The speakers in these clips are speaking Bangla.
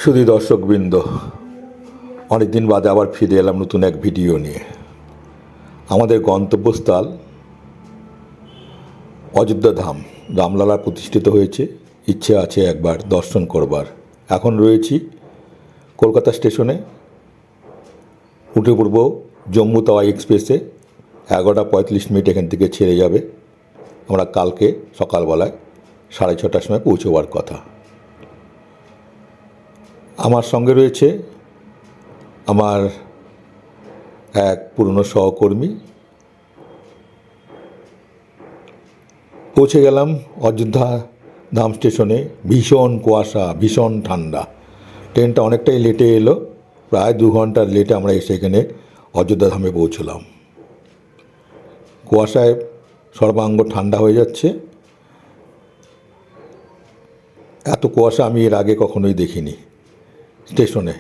শুধু দর্শকবৃন্দ, অনেকদিন বাদে আবার ফিরে এলাম নতুন এক ভিডিও নিয়ে। আমাদের গন্তব্যস্থল অযোধ্যা ধাম, রামলালা প্রতিষ্ঠিত হয়েছে। ইচ্ছে আছে একবার দর্শন করবার। এখন রয়েছি কলকাতা স্টেশনে, উঠে পড়ব জম্মু তাওয়াই এক্সপ্রেসে। 11:35 এখান থেকে ছেড়ে যাবে। আমরা কালকে সকালবেলায় 6:30টার সময় পৌঁছবার কথা। আমার সঙ্গে রয়েছে আমার এক পুরনো সহকর্মী। পৌঁছে গেলাম অযোধ্যা ধাম স্টেশনে। ভীষণ কুয়াশা, ভীষণ ঠান্ডা। ট্রেনটা অনেকটাই লেটে এলো, প্রায় 2 ঘন্টার লেটে আমরা এসে এখানে অযোধ্যা ধামে পৌঁছলাম। কুয়াশায় সর্বাঙ্গ ঠান্ডা হয়ে যাচ্ছে। এত কুয়াশা আমি এর আগে কখনোই দেখিনি স্টেশনে,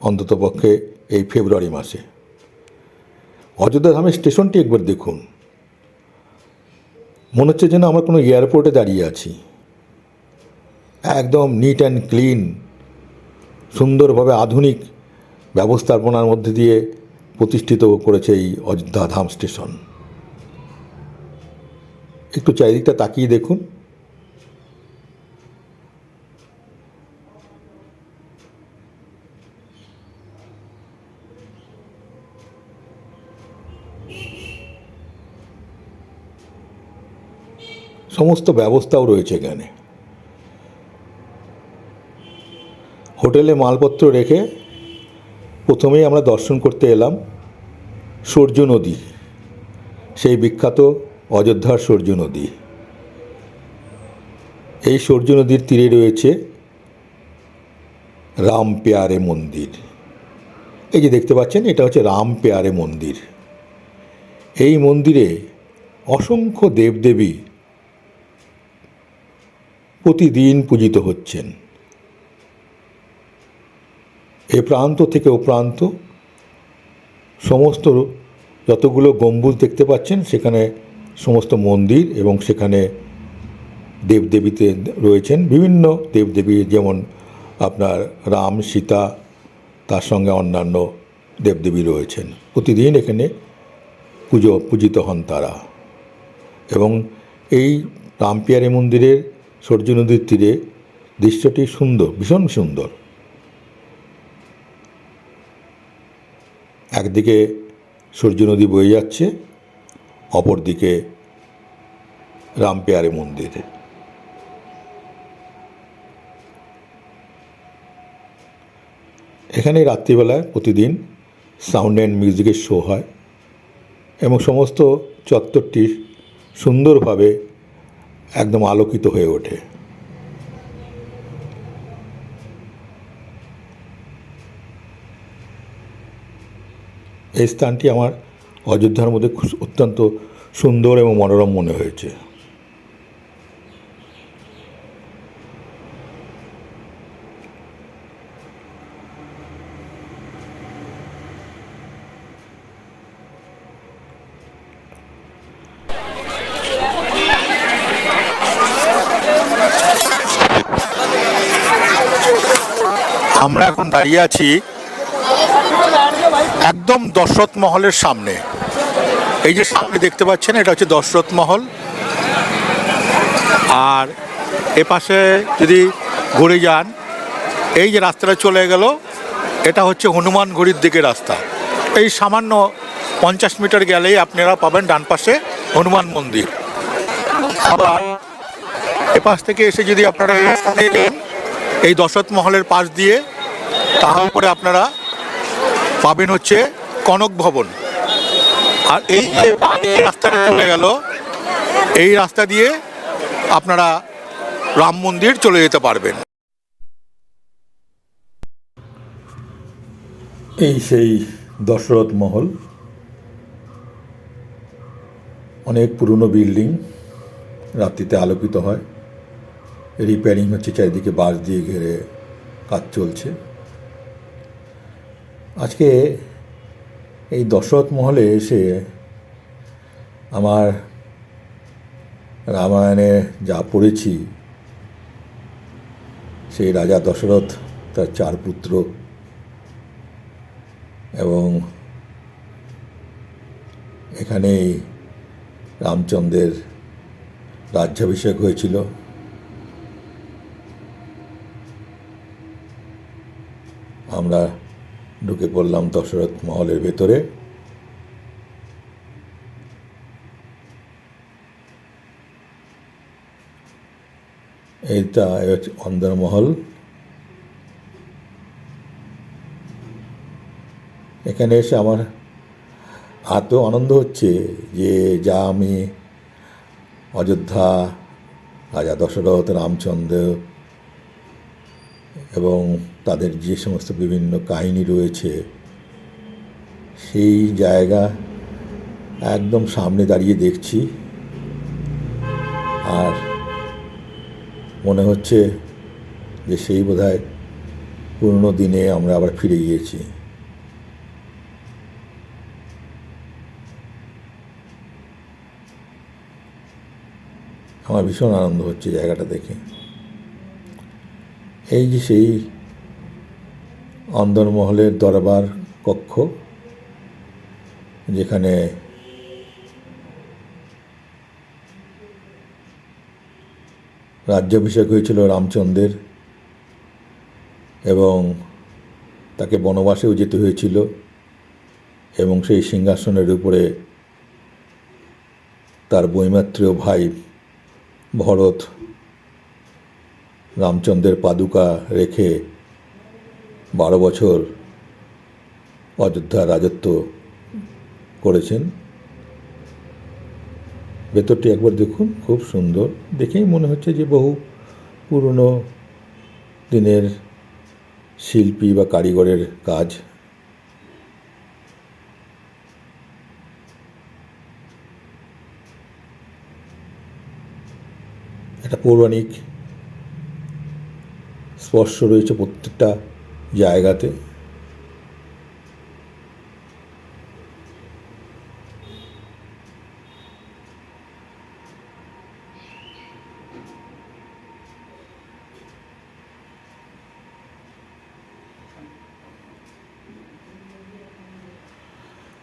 অন্ততপক্ষে এই ফেব্রুয়ারি মাসে। অযোধ্যা ধামের স্টেশনটি একবার দেখুন, মনে হচ্ছে যেন আমরা কোনো এয়ারপোর্টে দাঁড়িয়ে আছি। একদম নিট অ্যান্ড ক্লিন, সুন্দরভাবে আধুনিক ব্যবস্থাপনার মধ্যে দিয়ে প্রতিষ্ঠিত করেছে এই অযোধ্যা ধাম স্টেশন। একটু চারিদিকটা তাকিয়ে দেখুন। সমস্ত ব্যবস্থাও রয়েছে এখানে। হোটেলে মালপত্র রেখে প্রথমেই আমরা দর্শন করতে এলাম সরজু নদী, সেই বিখ্যাত অযোধ্যার সরজু নদী। এই সরজু নদীর তীরে রয়েছে রাম পেয়ারে মন্দির। এই যে দেখতে পাচ্ছেন, এটা হচ্ছে রাম পেয়ারে মন্দির। এই মন্দিরে অসংখ্য দেবদেবী প্রতিদিন পূজিত হচ্ছেন। এ প্রান্ত থেকে ও প্রান্ত সমস্ত যতগুলো গম্বুজ দেখতে পাচ্ছেন, সেখানে সমস্ত মন্দির, এবং সেখানে দেবদেবীতে রয়েছেন বিভিন্ন দেবদেবী, যেমন আপনার রাম, সীতা, তার সঙ্গে অন্যান্য দেবদেবী রয়েছেন। প্রতিদিন এখানে পূজিত হন তারা। এবং এই রামপিয়ারি মন্দিরের সরজু নদীর তীরে দৃশ্যটি সুন্দর, ভীষণ সুন্দর। একদিকে সরজু নদী বয়ে যাচ্ছে, অপরদিকে রামপিয়ারি মন্দির। এখানে রাত্রিবেলায় প্রতিদিন সাউন্ড অ্যান্ড মিউজিকের শো হয়, এবং সমস্ত চত্বরটি সুন্দরভাবে একদম আলোকিত হয়ে ওঠে। এই স্থানটি আমার অযোধ্যার মধ্যে অত্যন্ত সুন্দর এবং মনোরম মনে হয়েছে। আমরা এখন দাঁড়িয়ে আছি একদম দশরথ মহলের সামনে। এই যে সামনে দেখতে পাচ্ছেন, এটা হচ্ছে দশরথ মহল। আর এপাশে যদি ঘুরে যান, এই যে রাস্তাটা চলে গেল, এটা হচ্ছে হনুমান গড়ির দিকে রাস্তা। এই সামান্য 50 মিটার গেলেই আপনারা পাবেন ডান পাশে হনুমান মন্দির। আবার এপাশ থেকে এসে যদি আপনারা এই দশরথ মহলের পাশ দিয়ে, তারপরে আপনারা পাবেন হচ্ছে কনক ভবন। আর এই রাস্তাটা চলে গেল, এই রাস্তা দিয়ে আপনারা রাম মন্দির চলে যেতে পারবেন। এই সেই দশরথ মহল, অনেক পুরনো বিল্ডিং, রাত্রিতে আলোকিত হয়। রিপেয়ারিং হচ্ছে, চারিদিকে বাঁশ দিয়ে ঘিরে কাজ চলছে। আজকে এই দশরথ মহলে এসে আমার রামায়ণে যা পড়েছি, সেই রাজা দশরথ তার 4 পুত্র এবং এখানেই রামচন্দ্রের রাজ্যাভিষেক হয়েছিল। আমরা ঢুকে পড়লাম দশরথ মহলের ভেতরে। এইটা হচ্ছে অন্দরমহল। এখানে এসে আমার এত আনন্দ হচ্ছে যে যা আমি অযোধ্যা, রাজা দশরথ, রামচন্দ্র এবং তাদের যে সমস্ত বিভিন্ন কাহিনী রয়েছে সেই জায়গা একদম সামনে দাঁড়িয়ে দেখছি, আর মনে হচ্ছে যে সেই বোধহয় পুরনো দিনে আমরা আবার ফিরে গিয়েছি। আমার ভীষণ আনন্দ হচ্ছে জায়গাটা দেখে। এই যে সেই অন্দরমহলের দরবার কক্ষ, যেখানে রাজ্যাভিষেক হয়েছিল রামচন্দ্রের এবং তাকে বনবাসেও যেতে হয়েছিল, এবং সেই সিংহাসনের উপরে তার বৈমাত্রেয় ভাই ভরত রামচন্দ্রের পাদুকা রেখে 12 বছর অযোধ্যার রাজত্ব করেছেন। ভেতরটি একবার দেখুন, খুব সুন্দর। দেখেই মনে হচ্ছে যে বহু পুরনো দিনের শিল্পী বা কারিগরের কাজ। একটা পৌরাণিক স্পর্শ রয়েছে প্রত্যেকটা জায়গাতে।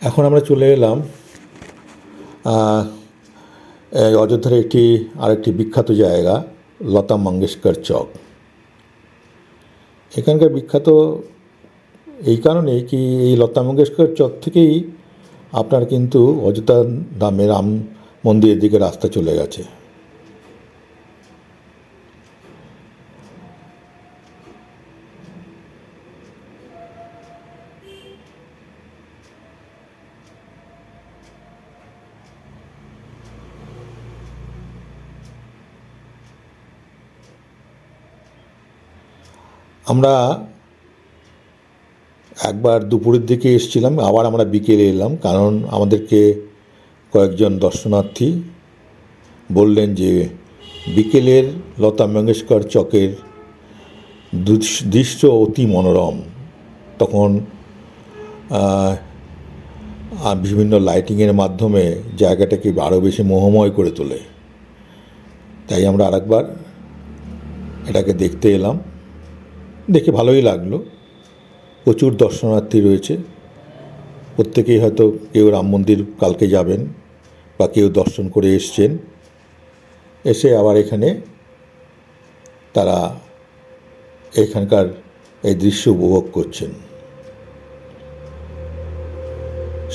এখন আমরা চলে এলাম অযোধ্যার আরেকটি বিখ্যাত জায়গা, লতা মঙ্গেশকর চক। এখানকার বিখ্যাত এই কারণেই কি এই লতা মঙ্গেশকর চক থেকেই আপনার কিন্তু অযোধ্যা ধামে রাম মন্দিরের দিকে রাস্তা চলে গেছে। আমরা একবার দুপুরের দিকে এসেছিলাম, আবার আমরা বিকেলে এলাম, কারণ আমাদেরকে কয়েকজন দর্শনার্থী বললেন যে বিকেলের লতা মঙ্গেশকর চকের দৃশ্য অতি মনোরম। তখন বিভিন্ন লাইটিংয়ের মাধ্যমে জায়গাটাকে আরও বেশি মোহময় করে তোলে। তাই আমরা আরেকবার এটাকে দেখতে এলাম। দেখে ভালোই লাগলো। প্রচুর দর্শনার্থী রয়েছে, প্রত্যেকেই হয়তো কেউ রাম মন্দির কালকে যাবেন বা কেউ দর্শন করে এসছেন, এসে আবার এখানে তারা এখানকার এই দৃশ্য উপভোগ করছেন।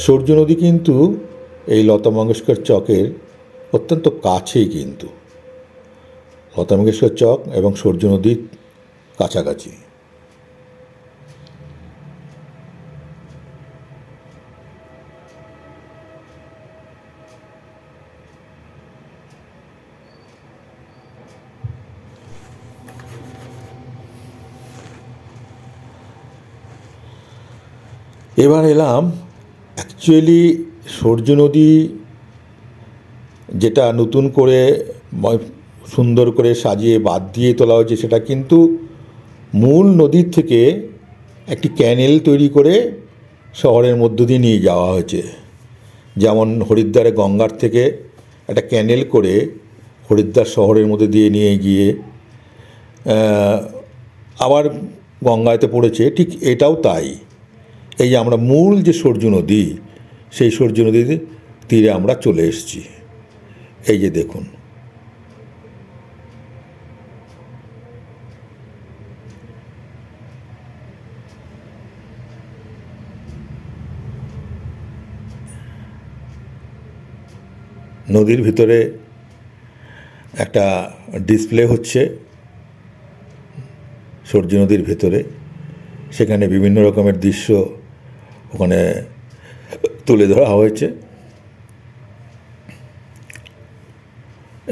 সূর্য নদী কিন্তু এই লতা মঙ্গেশকর চকের অত্যন্ত কাছেই, কিন্তু লতা মঙ্গেশকর চক এবং সূর্য নদীর কাছাকাছি। এবার এলাম অ্যাকচুয়ালি সূর্য নদী, যেটা নতুন করে সুন্দর করে সাজিয়ে বাদ দিয়ে তোলা হয়েছে, সেটা কিন্তু মূল নদীর থেকে একটি ক্যানেল তৈরি করে শহরের মধ্য দিয়ে নিয়ে যাওয়া হয়েছে। যেমন হরিদ্বারে গঙ্গার থেকে একটা ক্যানেল করে হরিদ্বার শহরের মধ্যে দিয়ে নিয়ে গিয়ে আবার গঙ্গাতে পড়েছে, ঠিক এটাও তাই। এই যে আমরা মূল যে সরজু নদী, সেই সরজু নদীর তীরে আমরা চলে এসেছি। এই যে দেখুন, নদীর ভিতরে একটা ডিসপ্লে হচ্ছে সরজু নদীর ভেতরে। সেখানে বিভিন্ন রকমের দৃশ্য ওখানে তুলে ধরা হয়েছে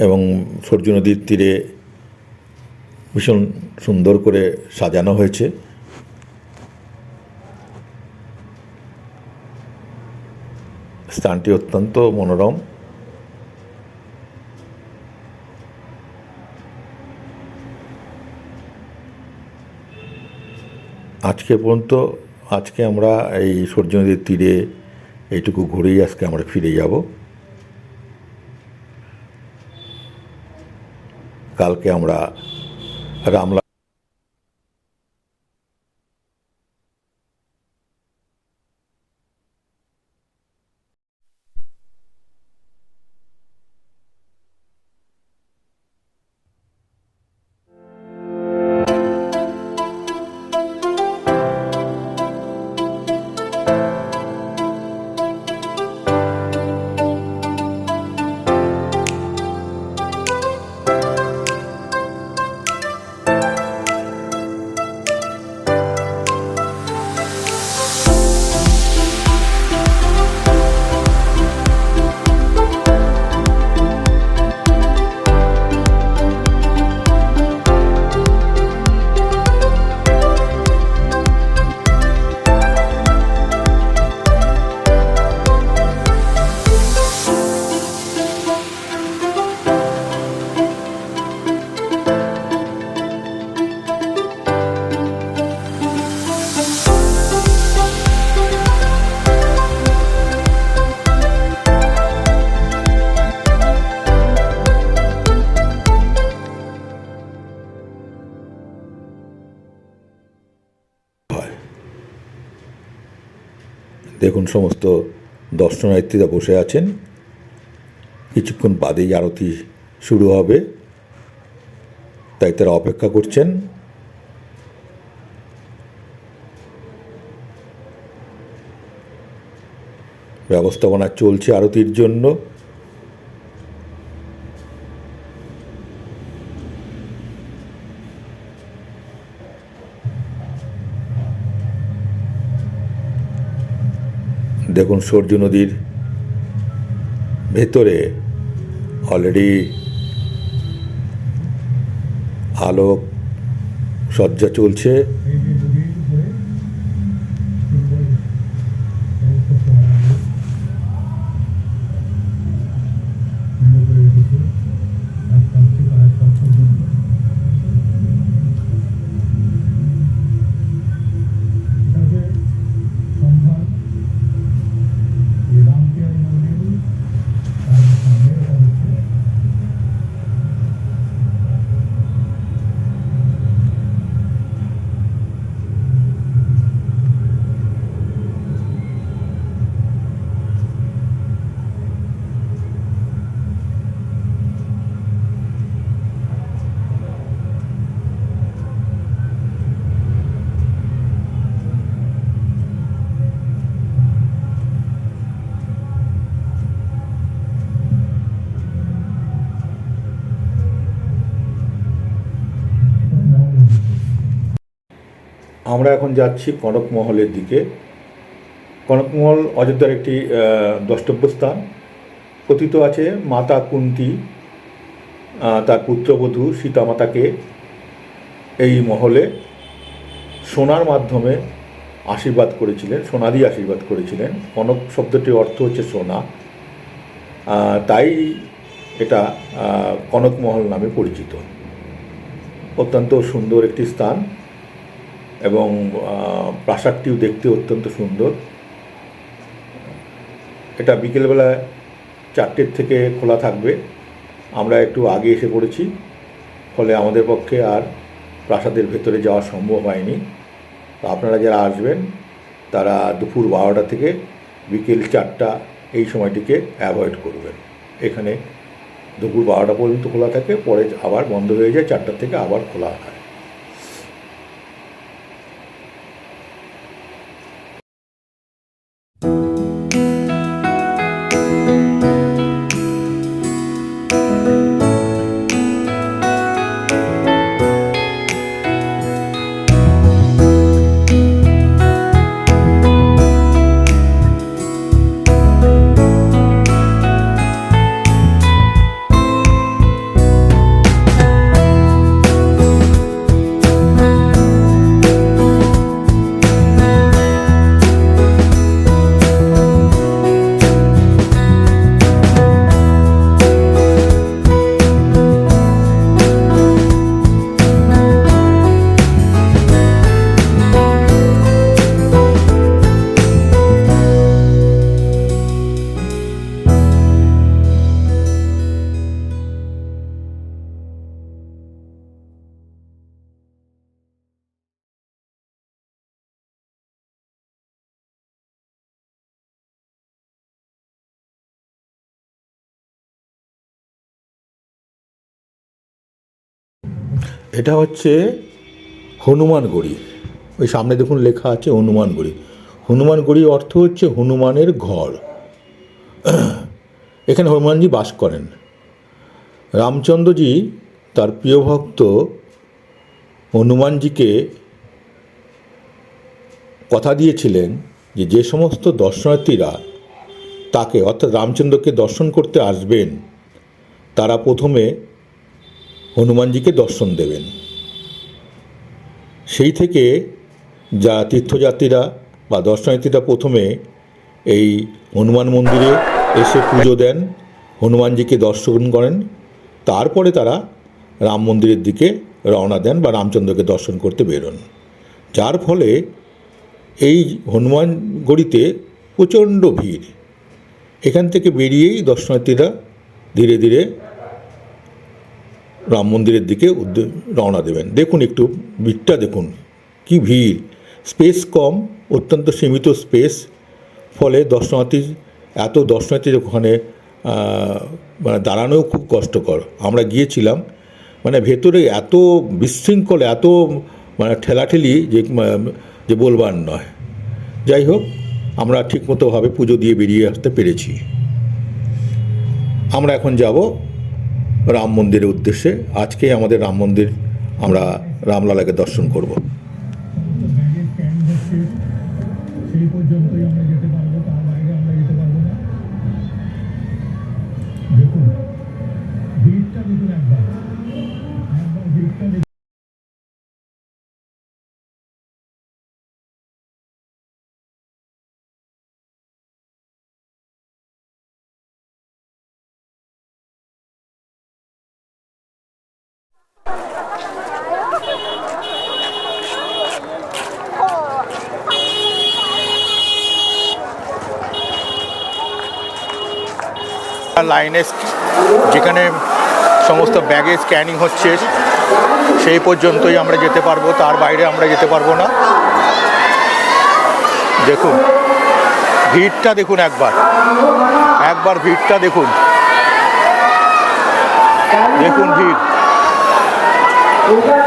এবং সরজু নদীর তীরে ভীষণ সুন্দর করে সাজানো হয়েছে। স্থানটি অত্যন্ত মনোরম। আজকে আমরা এই সরজু নদীর তীরে এইটুকু ঘুরেই আজকে আমরা ফিরে যাব। কালকে আমরা রামলা দেখুন, সমস্ত দর্শনার্থীরা বসে আছেন। কিছুক্ষণ বাদেই আরতি শুরু হবে, তাই তারা অপেক্ষা করছেন। ব্যবস্থাপনা চলছে আরতির জন্য। দেখুন, সরজু নদীর ভেতরে অলরেডি আলোক সজ্জা চলছে। আমরা এখন যাচ্ছি কনকমহলের দিকে। কনকমহল অযোধ্যার একটি দ্রষ্টব্য স্থান। কথিত আছে মাতা কুন্তী তার পুত্রবধূ সীতামাতাকে এই মহলে সোনার মাধ্যমে আশীর্বাদ করেছিলেন, সোনা দিয়ে আশীর্বাদ করেছিলেন। কনক শব্দটির অর্থ হচ্ছে সোনা, তাই এটা কনকমহল নামে পরিচিত। অত্যন্ত সুন্দর একটি স্থান এবং প্রাসাদটিও দেখতে অত্যন্ত সুন্দর। এটা বিকেলবেলা 4টের থেকে খোলা থাকবে। আমরা একটু আগে এসে পড়েছি, ফলে আমাদের পক্ষে আর প্রাসাদের ভেতরে যাওয়া সম্ভব হয়নি। তো আপনারা যারা আসবেন তারা দুপুর 12টা থেকে বিকেল 4টা এই সময়টিকে অ্যাভয়েড করবেন। এখানে দুপুর 12টা পর্যন্ত খোলা থাকে, পরে আবার বন্ধ হয়ে যায়, 4টা থেকে আবার খোলা হয়। এটা হচ্ছে হনুমানগড়ি। ওই সামনে দেখুন লেখা আছে হনুমানগড়ি। হনুমানগড়ি অর্থ হচ্ছে হনুমানের ঘর। এখানে হনুমানজি বাস করেন। রামচন্দ্রজি তার প্রিয় ভক্ত হনুমানজিকে কথা দিয়েছিলেন যে যে সমস্ত দর্শনার্থীরা তাকে অর্থাৎ রামচন্দ্রকে দর্শন করতে আসবেন তারা প্রথমে হনুমানজিকে দর্শন দেবেন। সেই থেকে যা তীর্থযাত্রীরা বা দর্শনার্থীরা প্রথমে এই হনুমান মন্দিরে এসে পুজো দেন, হনুমানজিকে দর্শন করেন, তারপরে তারা রাম মন্দিরের দিকে রওনা দেন বা রামচন্দ্রকে দর্শন করতে বেরোন। যার ফলে এই হনুমানগড়িতে প্রচণ্ড ভিড়। এখান থেকে বেরিয়েই দর্শনার্থীরা ধীরে ধীরে রাম মন্দিরের দিকে রওনা দেবেন। দেখুন একটু ভিড়টা দেখুন, কি ভিড়। স্পেস কম, অত্যন্ত সীমিত স্পেস, ফলে এত দর্শনার্থী ওখানে মানে দাঁড়ানোও খুব কষ্টকর। আমরা গিয়েছিলাম, মানে ভেতরে এত বিশৃঙ্খল, এত মানে ঠেলাঠেলি যে বলবার নয়। যাই হোক, আমরা ঠিকমতোভাবে পুজো দিয়ে বেরিয়ে আসতে পেরেছি। আমরা এখন যাব রাম মন্দিরের উদ্দেশ্যে। আজকে আমাদের রাম মন্দির, আমরা রামলালাকে দর্শন করব। সেই পর্যন্তই আমরা যেতে পারবো, তার বাইরে আমরা যেতে পারবো না। দেখুন ভিড়টা, দেখুন একবার ভিড়টা দেখুন। লাইনে যেখানে সমস্ত ব্যাগেজ স্ক্যানিং হচ্ছে সেই পর্যন্তই আমরা যেতে পারবো, তার বাইরে আমরা যেতে পারবো না। দেখুন ভিড়টা, দেখুন একবার ভিড়টা দেখুন, দেখুন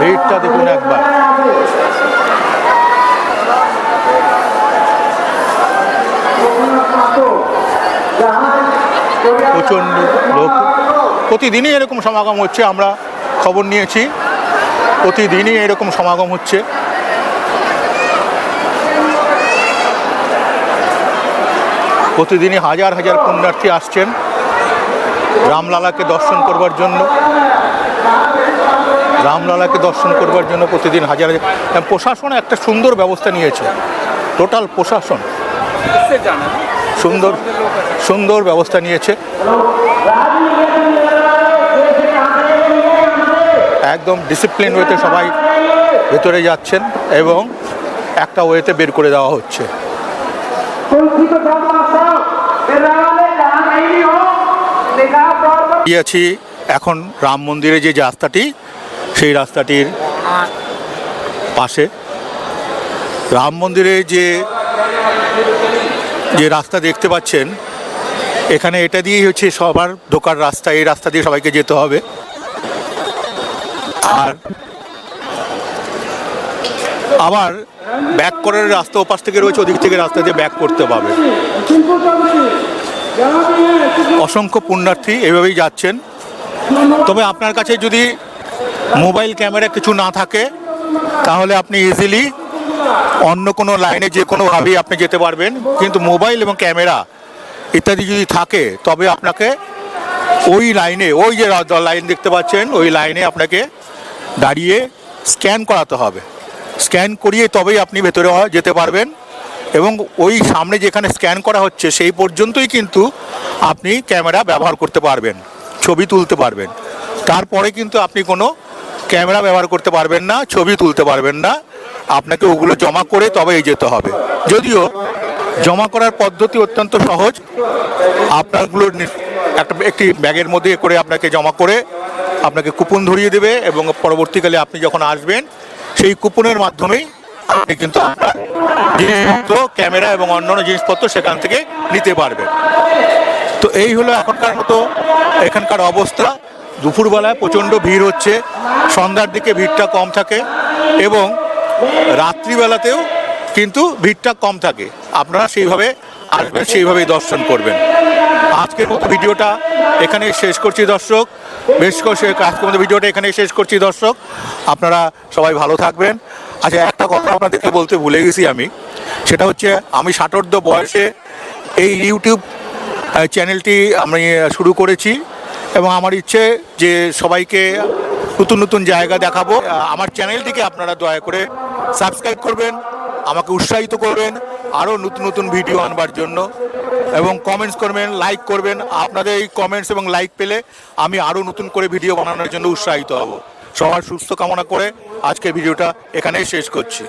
ভিড়টা দেখুন একবার। প্রচণ্ড লোক, প্রতিদিনই এরকম সমাগম হচ্ছে, আমরা খবর নিয়েছি, প্রতিদিনই এরকম সমাগম হচ্ছে। প্রতিদিনই হাজার হাজার পুণ্যার্থী আসছেন রামলালাকে দর্শন করবার জন্য। প্রতিদিন হাজার হাজার। প্রশাসন একটা সুন্দর ব্যবস্থা নিয়েছে, টোটাল প্রশাসন সুন্দর ব্যবস্থা নিয়েছে। একদম ডিসিপ্লিন ওয়েতে সবাই ভেতরে যাচ্ছেন এবং একটা ওয়েতে বের করে দেওয়া হচ্ছে। আছি এখন রাম মন্দিরে যে রাস্তাটি, সেই রাস্তাটির পাশে রাম মন্দিরে যে যে রাস্তা দেখতে পাচ্ছেন, এখানে এটা দিয়েই হচ্ছে সবার ঢোকার রাস্তা। এই রাস্তা দিয়ে সবাইকে যেতে হবে। আর আবার ব্যাক করার রাস্তা ওপাশ থেকে রয়েছে, ওদিক থেকে রাস্তা দিয়ে ব্যাক করতে পারবে। অসংখ্য পুণ্যার্থী এভাবেই যাচ্ছেন। তবে আপনার কাছে যদি মোবাইল ক্যামেরা কিছু না থাকে, তাহলে আপনি ইজিলি অন্য কোনো লাইনে যে কোনোভাবেই আপনি যেতে পারবেন। কিন্তু মোবাইল এবং ক্যামেরা ইত্যাদি যদি থাকে, তবে আপনাকে ওই লাইনে, ওই যে লাইন দেখতে পাচ্ছেন, ওই লাইনে আপনাকে দাঁড়িয়ে স্ক্যান করাতে হবে। স্ক্যান করিয়ে তবেই আপনি ভেতরে যেতে পারবেন। এবং ওই সামনে যেখানে স্ক্যান করা হচ্ছে সেই পর্যন্তই কিন্তু আপনি ক্যামেরা ব্যবহার করতে পারবেন, ছবি তুলতে পারবেন। তারপরে কিন্তু আপনি কোনো ক্যামেরা ব্যবহার করতে পারবেন না, ছবি তুলতে পারবেন না। আপনাকে ওগুলো জমা করে তবেই যেতে হবে। যদিও জমা করার পদ্ধতি অত্যন্ত সহজ। আপনারগুলো একটি ব্যাগের মধ্যে করে আপনাকে জমা করে আপনাকে কুপন ধরিয়ে দেবে, এবং পরবর্তীকালে আপনি যখন আসবেন সেই কুপনের মাধ্যমেই আপনি কিন্তু আপনার জিনিসপত্র, ক্যামেরা এবং অন্যান্য জিনিসপত্র সেখান থেকে নিতে পারবেন। তো এই হলো এখনকার মতো এখানকার অবস্থা। দুপুরবেলায় প্রচণ্ড ভিড় হচ্ছে, সন্ধ্যার দিকে ভিড়টা কম থাকে, এবং রাত্রিবেলাতেও কিন্তু ভিড়টা কম থাকে। আপনারা সেইভাবে আসবেন, সেইভাবেই দর্শন করবেন। আজকের মতো ভিডিওটা এখানে শেষ করছি দর্শক। আজকের মতো ভিডিওটা এখানে শেষ করছি দর্শক। আপনারা সবাই ভালো থাকবেন। আচ্ছা, একটা কথা আপনাদেরকে বলতে ভুলে গেছি আমি, সেটা হচ্ছে আমি ষাটোর্ধ্ব বয়সে এই ইউটিউব চ্যানেলটি আমি শুরু করেছি, এবং আমার ইচ্ছে যে সবাইকে নতুন নতুন জায়গা দেখাবো। আমার চ্যানেলটিকে আপনারা দয়া করে সাবস্ক্রাইব করবেন, আমাকে উৎসাহিত করবেন আরও নতুন নতুন ভিডিও আনবার জন্য, এবং কমেন্টস করবেন, লাইক করবেন। আপনাদের এই কমেন্টস এবং লাইক পেলে আমি আরও নতুন করে ভিডিও বানানোর জন্য উৎসাহিত হব। সবার সুস্থ কামনা করে আজকের ভিডিওটা এখানেই শেষ করছি।